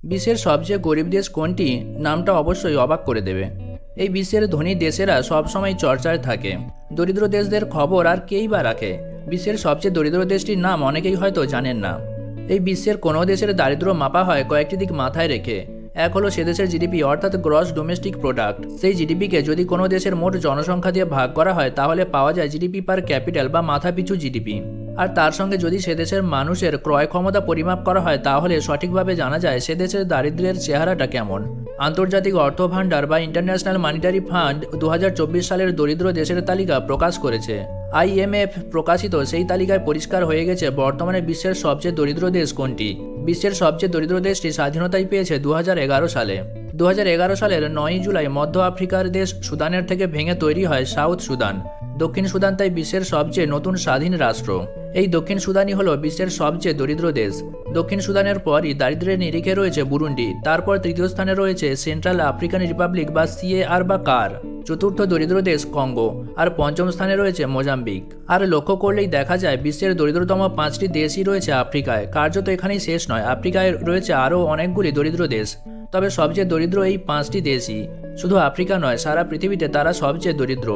বিশ্বের সবচেয়ে গরিব দেশ কোনটি? নামটা অবশ্যই অবাক করে দেবে। এই বিশ্বের ধনী দেশেরা সবসময় চর্চায় থাকে। দরিদ্র দেশদের খবর আর কেই বা রাখে? বিশ্বের সবচেয়ে দরিদ্র দেশটির নাম অনেকেই হয়তো জানেন না। এই বিশ্বের কোনো দেশের দারিদ্র্য মাপা হয় কয়েকটি দিক মাথায় রেখে। এক হলো সে দেশের জিডিপি অর্থাৎ গ্রস ডোমেস্টিক প্রোডাক্ট। সেই জিডিপিকে যদি কোনো দেশের মোট জনসংখ্যা দিয়ে ভাগ করা হয় তাহলে পাওয়া যায় জিডিপি পার ক্যাপিটাল বা মাথাপিছু জিডিপি। আর তার সঙ্গে যদি সে দেশের মানুষের ক্রয় ক্ষমতা পরিমাপ করা হয় তাহলে সঠিকভাবে জানা যায় সে দেশের দারিদ্র্যের চেহারাটা কেমন। আন্তর্জাতিক অর্থ ভান্ডার বা ইন্টারন্যাশনাল মনিটারি ফান্ড 2024 সালের দরিদ্র দেশের তালিকা প্রকাশ করেছে। IMF প্রকাশিত সেই তালিকায় পরিষ্কার হয়ে গেছে বর্তমানে বিশ্বের সবচেয়ে দরিদ্র দেশ কোনটি। বিশ্বের সবচেয়ে দরিদ্র দেশটি স্বাধীনতাই পেয়েছে 2011 সালে। 2011 সালের 9 জুলাই মধ্য আফ্রিকার দেশ সুদানের থেকে ভেঙে তৈরি হয় সাউথ সুদান। দক্ষিণ সুদান তাই বিশ্বের সবচেয়ে নতুন স্বাধীন রাষ্ট্র। এই দক্ষিণ সুদানই হলো বিশ্বের সবচেয়ে দরিদ্র দেশ। দক্ষিণ সুদানের পরই দারিদ্র্যের নিরিখে রয়েছে বুরুন্ডি, তারপর তৃতীয় স্থানে রয়েছে সেন্ট্রাল আফ্রিকান রিপাবলিক বা CAR বা কার, চতুর্থ দরিদ্র দেশ কঙ্গো, আর পঞ্চম স্থানে রয়েছে মোজাম্বিক। আর লক্ষ্য করলেই দেখা যায় বিশ্বের দরিদ্রতম 5টি দেশই রয়েছে আফ্রিকায়। কার্যত এখানেই শেষ নয়, আফ্রিকায় রয়েছে আরও অনেকগুলি দরিদ্র দেশ। তবে সবচেয়ে দরিদ্র এই 5টি দেশই। শুধু আফ্রিকা নয়, সারা পৃথিবীতে তারা সবচেয়ে দরিদ্র।